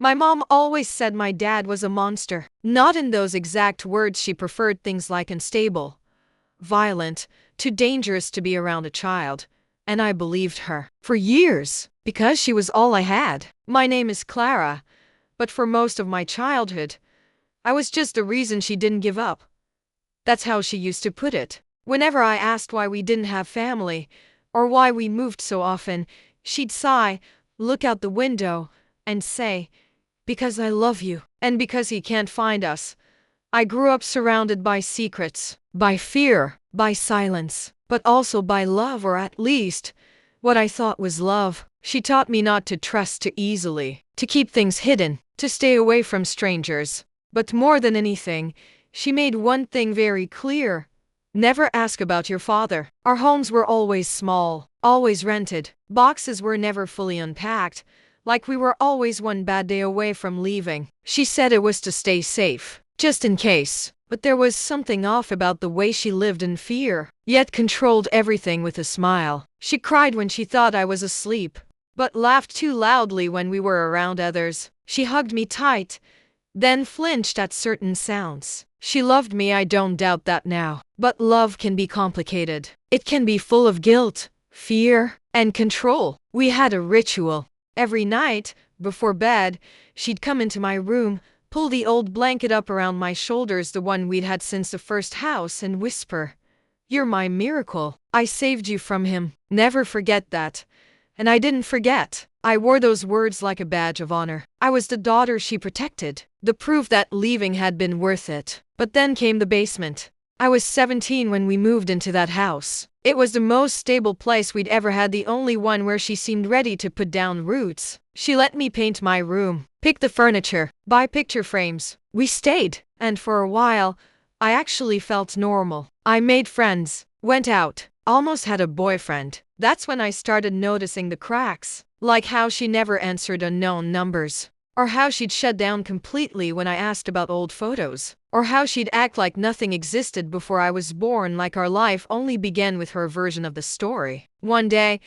My mom always said my dad was a monster. Not in those exact words, she preferred things like unstable, violent, too dangerous to be around a child. And I believed her. For years. Because she was all I had. My name is Clara. But for most of my childhood, I was just the reason she didn't give up. That's how she used to put it. Whenever I asked why we didn't have family, or why we moved so often, she'd sigh, look out the window, and say, "Because I love you, and because he can't find us." I grew up surrounded by secrets, by fear, by silence, but also by love, or at least what I thought was love. She taught me not to trust too easily, to keep things hidden, to stay away from strangers. But more than anything, she made one thing very clear. Never ask about your father. Our homes were always small, always rented. Boxes were never fully unpacked, like we were always one bad day away from leaving. She said it was to stay safe, just in case. But there was something off about the way she lived in fear, yet controlled everything with a smile. She cried when she thought I was asleep, but laughed too loudly when we were around others. She hugged me tight, then flinched at certain sounds. She loved me, I don't doubt that now. But love can be complicated. It can be full of guilt, fear, and control. We had a ritual. Every night, before bed, she'd come into my room, pull the old blanket up around my shoulders, the one we'd had since the first house, and whisper, "You're my miracle. I saved you from him. Never forget that." And I didn't forget. I wore those words like a badge of honor. I was the daughter she protected, the proof that leaving had been worth it. But then came the basement. I was 17 when we moved into that house. It was the most stable place we'd ever had, the only one where she seemed ready to put down roots. She let me paint my room, pick the furniture, buy picture frames. We stayed, and for a while, I actually felt normal. I made friends, went out, almost had a boyfriend. That's when I started noticing the cracks, like how she never answered unknown numbers, or how she'd shut down completely when I asked about old photos, or how she'd act like nothing existed before I was born, like our life only began with her version of the story. One day,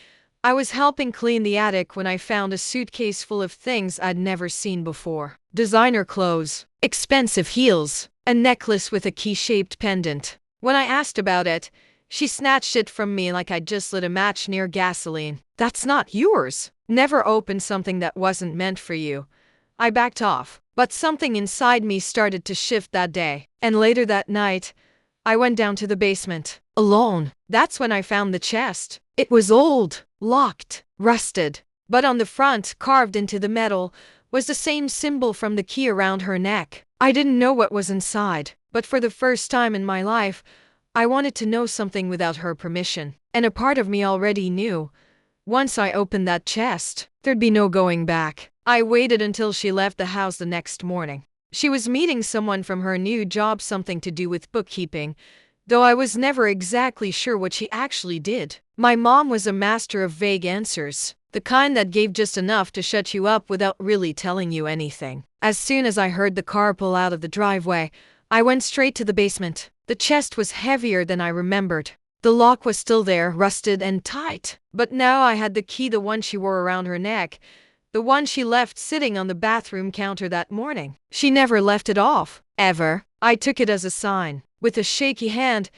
I was helping clean the attic when I found a suitcase full of things I'd never seen before. Designer clothes, expensive heels, a necklace with a key-shaped pendant. When I asked about it, she snatched it from me like I'd just lit a match near gasoline. "That's not yours. Never open something that wasn't meant for you." I backed off, but something inside me started to shift that day. And later that night, I went down to the basement, alone. That's when I found the chest. It was old, locked, rusted. But on the front, carved into the metal, was the same symbol from the key around her neck. I didn't know what was inside, but for the first time in my life, I wanted to know something without her permission. And a part of me already knew. Once I opened that chest, there'd be no going back. I waited until she left the house the next morning. She was meeting someone from her new job, something to do with bookkeeping, though I was never exactly sure what she actually did. My mom was a master of vague answers, the kind that gave just enough to shut you up without really telling you anything. As soon as I heard the car pull out of the driveway, I went straight to the basement. The chest was heavier than I remembered. The lock was still there, rusted and tight. But now I had the key, the one she wore around her neck, the one she left sitting on the bathroom counter that morning. She never left it off, ever. I took it as a sign. With a shaky hand,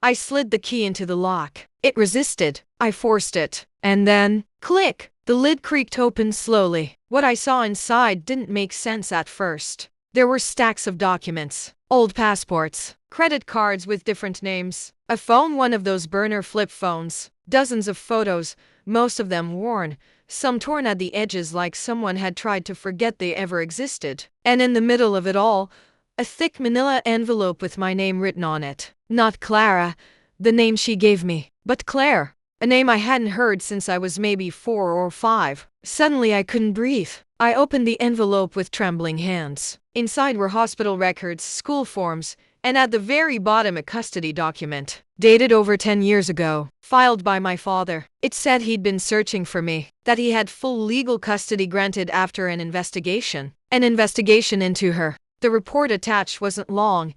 I slid the key into the lock. It resisted. I forced it. And then, click! The lid creaked open slowly. What I saw inside didn't make sense at first. There were stacks of documents, old passports, credit cards with different names, a phone, one of those burner flip phones, dozens of photos, most of them worn, some torn at the edges like someone had tried to forget they ever existed. And in the middle of it all, a thick manila envelope with my name written on it. Not Clara, the name she gave me, but Claire, a name I hadn't heard since I was maybe 4 or 5. Suddenly I couldn't breathe. I opened the envelope with trembling hands. Inside were hospital records, school forms, and at the very bottom a custody document, dated over 10 years ago, filed by my father. It said he'd been searching for me, that he had full legal custody granted after an investigation into her. The report attached wasn't long,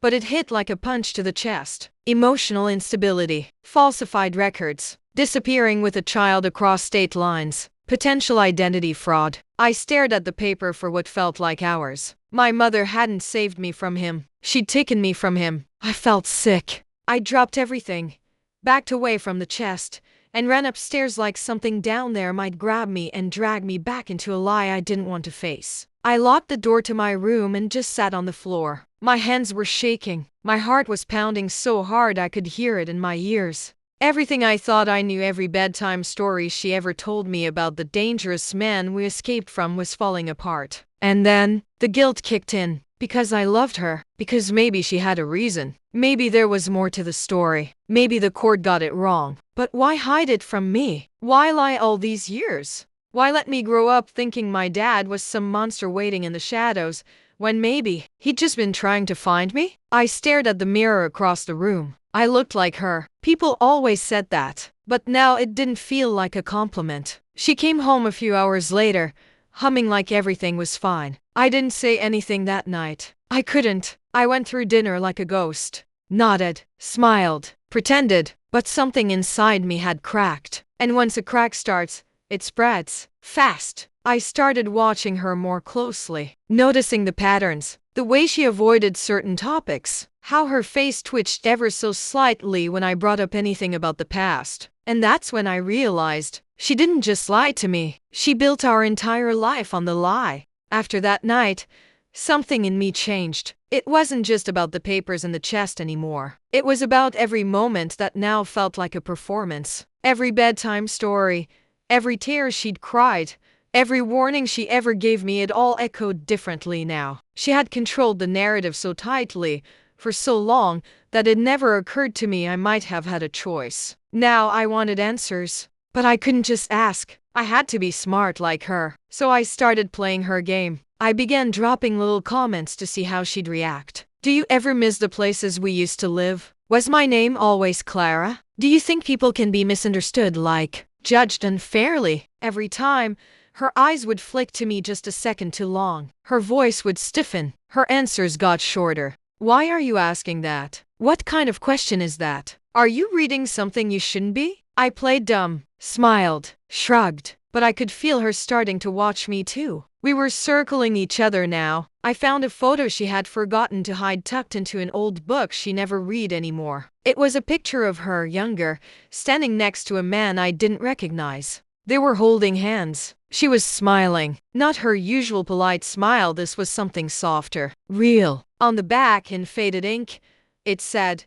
but it hit like a punch to the chest. Emotional instability, falsified records, disappearing with a child across state lines, potential identity fraud. I stared at the paper for what felt like hours. My mother hadn't saved me from him. She'd taken me from him. I felt sick. I dropped everything, backed away from the chest, and ran upstairs like something down there might grab me and drag me back into a lie I didn't want to face. I locked the door to my room and just sat on the floor. My hands were shaking. My heart was pounding so hard I could hear it in my ears. Everything I thought I knew, every bedtime story she ever told me about the dangerous man we escaped from was falling apart. And then, the guilt kicked in. Because I loved her. Because maybe she had a reason. Maybe there was more to the story. Maybe the court got it wrong. But why hide it from me? Why lie all these years? Why let me grow up thinking my dad was some monster waiting in the shadows, when maybe he'd just been trying to find me? I stared at the mirror across the room. I looked like her. People always said that. But now it didn't feel like a compliment. She came home a few hours later, humming like everything was fine. I didn't say anything that night. I couldn't. I went through dinner like a ghost. Nodded, smiled, pretended, but something inside me had cracked. And once a crack starts, it spreads fast. I started watching her more closely, noticing the patterns, the way she avoided certain topics, how her face twitched ever so slightly when I brought up anything about the past. And that's when I realized she didn't just lie to me. She built our entire life on the lie. After that night, something in me changed. It wasn't just about the papers and the chest anymore. It was about every moment that now felt like a performance. Every bedtime story, every tear she'd cried, every warning she ever gave me, it all echoed differently now. She had controlled the narrative so tightly, for so long, that it never occurred to me I might have had a choice. Now I wanted answers, but I couldn't just ask. I had to be smart like her. So I started playing her game. I began dropping little comments to see how she'd react. Do you ever miss the places we used to live? Was my name always Clara? Do you think people can be misunderstood, like judged unfairly? Every time, her eyes would flick to me just a second too long. Her voice would stiffen. Her answers got shorter. Why are you asking that? What kind of question is that? Are you reading something you shouldn't be? I played dumb, smiled, shrugged, but I could feel her starting to watch me too. We were circling each other now. I found a photo she had forgotten to hide tucked into an old book she never read anymore. It was a picture of her, younger, standing next to a man I didn't recognize. They were holding hands. She was smiling. Not her usual polite smile, this was something softer, real. On the back, in faded ink, it said,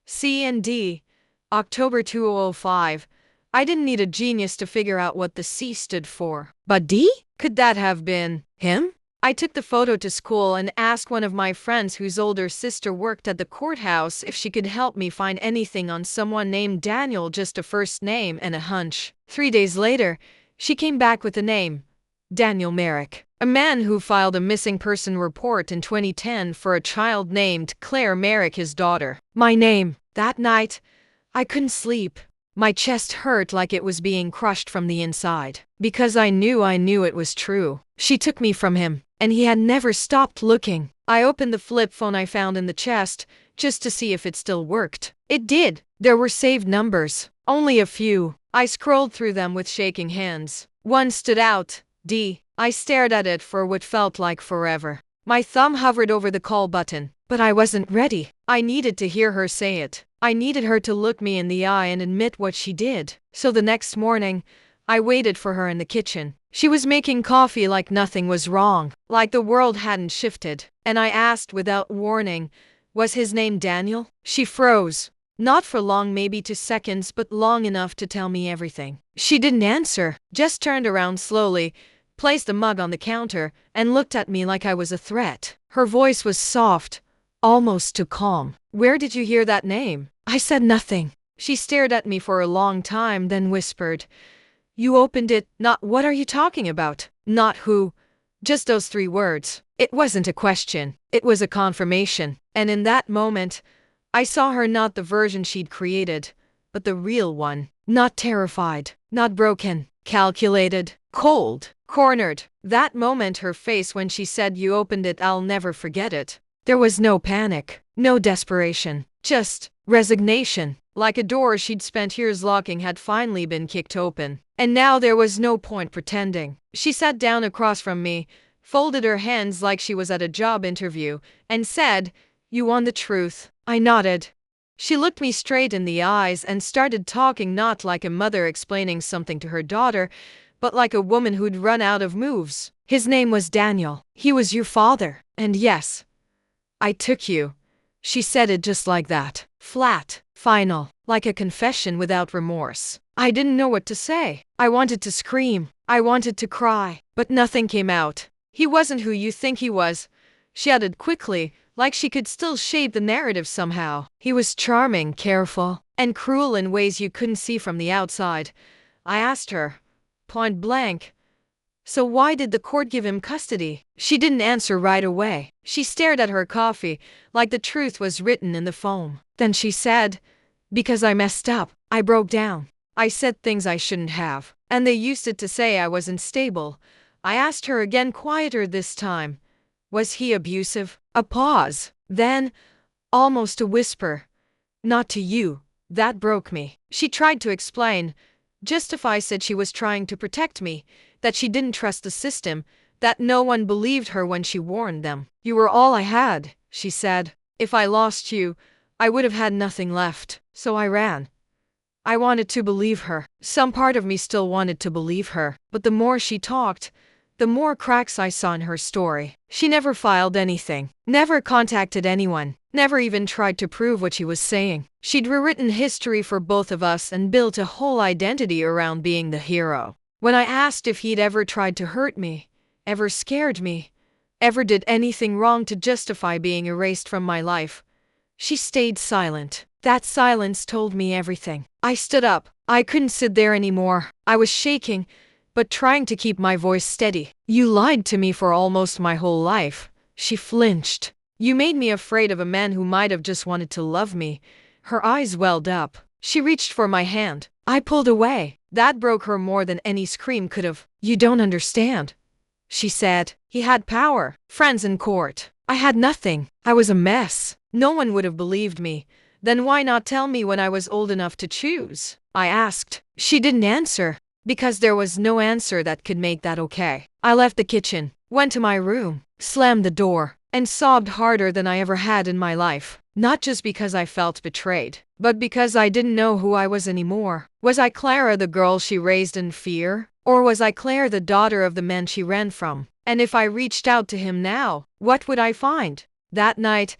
C&D, October 2005. I didn't need a genius to figure out what the C stood for. But D? Could that have been him? I took the photo to school and asked one of my friends whose older sister worked at the courthouse if she could help me find anything on someone named Daniel, just a first name and a hunch. 3 days later, she came back with a name, Daniel Merrick, a man who filed a missing person report in 2010 for a child named Claire Merrick, his daughter. My name. That night, I couldn't sleep. My chest hurt like it was being crushed from the inside. Because I knew it was true. She took me from him, and he had never stopped looking. I opened the flip phone I found in the chest, just to see if it still worked. It did. There were saved numbers. Only a few. I scrolled through them with shaking hands. One stood out, D. I stared at it for what felt like forever. My thumb hovered over the call button, but I wasn't ready. I needed to hear her say it. I needed her to look me in the eye and admit what she did. So the next morning, I waited for her in the kitchen. She was making coffee like nothing was wrong, like the world hadn't shifted. And I asked without warning, was his name Daniel? She froze. Not for long, maybe 2 seconds, but long enough to tell me everything. She didn't answer, just turned around slowly, placed the mug on the counter, and looked at me like I was a threat. Her voice was soft, almost too calm. Where did you hear that name? I said nothing. She stared at me for a long time, then whispered, You opened it. Not what are you talking about? Not who. Just those 3 words. It wasn't a question. It was a confirmation. And in that moment, I saw her, not the version she'd created, but the real one. Not terrified, not broken, calculated, cold, cornered. That moment, her face when she said you opened it, I'll never forget it. There was no panic, no desperation, just resignation. Like a door she'd spent years locking had finally been kicked open. And now there was no point pretending. She sat down across from me, folded her hands like she was at a job interview, and said, "You want the truth?" I nodded. She looked me straight in the eyes and started talking, not like a mother explaining something to her daughter, but like a woman who'd run out of moves. "His name was Daniel. He was your father. And yes, I took you." She said it just like that. Flat, final, like a confession without remorse. I didn't know what to say. I wanted to scream. I wanted to cry. But nothing came out. "He wasn't who you think he was," she added quickly, like she could still shape the narrative somehow. "He was charming, careful, and cruel in ways you couldn't see from the outside." I asked her, point blank, "So why did the court give him custody?" She didn't answer right away. She stared at her coffee, like the truth was written in the foam. Then she said, "Because I messed up. I broke down. I said things I shouldn't have. And they used it to say I wasn't stable." I asked her again, quieter this time, "Was he abusive?" A pause. Then, almost a whisper, "Not to you." That broke me. She tried to explain, justify, said she was trying to protect me, that she didn't trust the system, that no one believed her when she warned them. "You were all I had," she said. "If I lost you, I would have had nothing left. So I ran." I wanted to believe her. Some part of me still wanted to believe her. But the more she talked, the more cracks I saw in her story. She never filed anything, never contacted anyone, never even tried to prove what she was saying. She'd rewritten history for both of us and built a whole identity around being the hero. When I asked if he'd ever tried to hurt me, ever scared me, ever did anything wrong to justify being erased from my life, she stayed silent. That silence told me everything. I stood up. I couldn't sit there anymore. I was shaking, but trying to keep my voice steady. "You lied to me for almost my whole life." She flinched. "You made me afraid of a man who might have just wanted to love me." Her eyes welled up. She reached for my hand. I pulled away. That broke her more than any scream could have. "You don't understand," she said. "He had power, friends in court. I had nothing. I was a mess. No one would have believed me. Then why not tell me when I was old enough to choose?" I asked. She didn't answer, because there was no answer that could make that okay. I left the kitchen, went to my room, slammed the door, and sobbed harder than I ever had in my life. Not just because I felt betrayed, but because I didn't know who I was anymore. Was I Clara, the girl she raised in fear? Or was I Claire, the daughter of the man she ran from? And if I reached out to him now, what would I find? That night,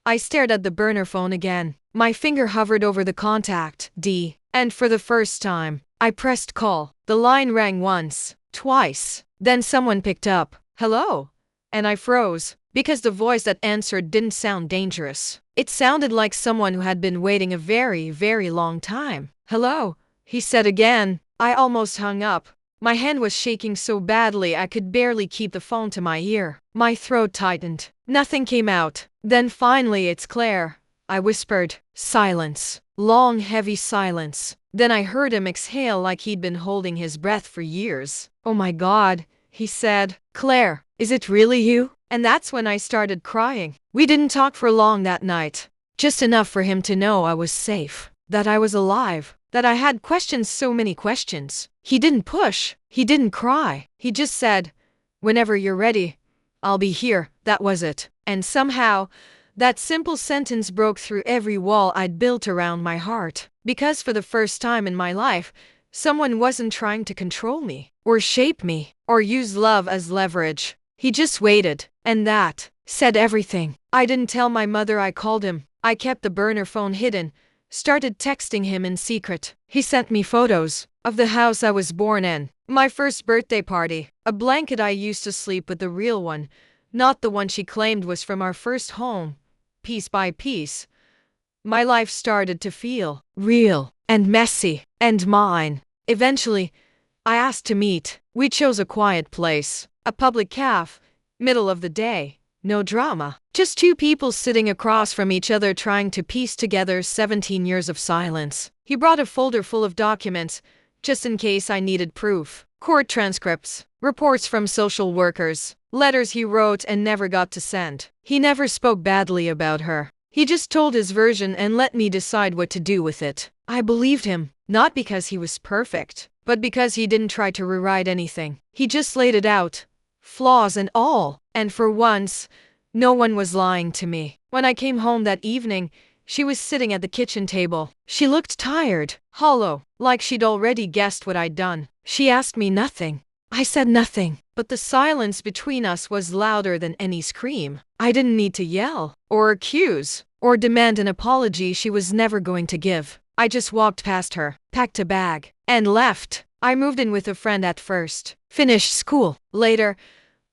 I stared at the burner phone again. My finger hovered over the contact, D, and for the first time, I pressed call. The line rang once, twice. Then someone picked up. "Hello?" And I froze, because the voice that answered didn't sound dangerous. It sounded like someone who had been waiting a very, very long time. "Hello?" he said again. I almost hung up. My hand was shaking so badly I could barely keep the phone to my ear. My throat tightened. Nothing came out. Then finally, "It's Claire," I whispered. Silence. Long, heavy silence. Then I heard him exhale like he'd been holding his breath for years. "Oh my God," he said. "Claire, is it really you?" And that's when I started crying. We didn't talk for long that night. Just enough for him to know I was safe, that I was alive, that I had questions, so many questions. He didn't push. He didn't cry. He just said, "Whenever you're ready, I'll be here." That was it. And somehow, that simple sentence broke through every wall I'd built around my heart. Because for the first time in my life, someone wasn't trying to control me, or shape me, or use love as leverage. He just waited, and that said everything. I didn't tell my mother I called him. I kept the burner phone hidden, started texting him in secret. He sent me photos of the house I was born in, my first birthday party, a blanket I used to sleep with, the real one, not the one she claimed was from our first home. Piece by piece, my life started to feel real and messy and mine. Eventually, I asked to meet. We chose a quiet place, a public cafe, middle of the day. No drama. Just two people sitting across from each other trying to piece together 17 years of silence. He brought a folder full of documents, just in case I needed proof. Court transcripts, reports from social workers, letters he wrote and never got to send. He never spoke badly about her. He just told his version and let me decide what to do with it. I believed him, not because he was perfect, but because he didn't try to rewrite anything. He just laid it out, flaws and all. And for once, no one was lying to me. When I came home that evening, she was sitting at the kitchen table. She looked tired, hollow, like she'd already guessed what I'd done. She asked me nothing. I said nothing, but the silence between us was louder than any scream. I didn't need to yell, or accuse, or demand an apology she was never going to give. I just walked past her, packed a bag, and left. I moved in with a friend at first, finished school. Later,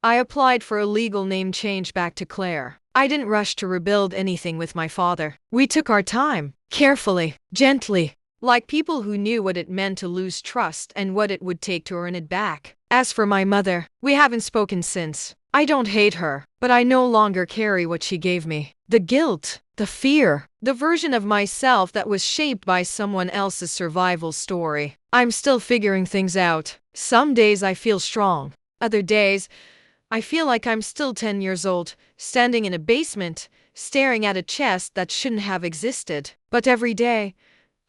I applied for a legal name change back to Claire. I didn't rush to rebuild anything with my father. We took our time, carefully, gently, like people who knew what it meant to lose trust and what it would take to earn it back. As for my mother, we haven't spoken since. I don't hate her, but I no longer carry what she gave me. The guilt, the fear, the version of myself that was shaped by someone else's survival story. I'm still figuring things out. Some days I feel strong. Other days, I feel like I'm still 10 years old, standing in a basement, staring at a chest that shouldn't have existed. But every day,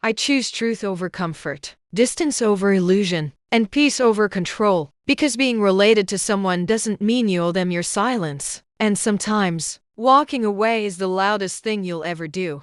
I choose truth over comfort, distance over illusion, and peace over control. Because being related to someone doesn't mean you owe them your silence. And sometimes, walking away is the loudest thing you'll ever do.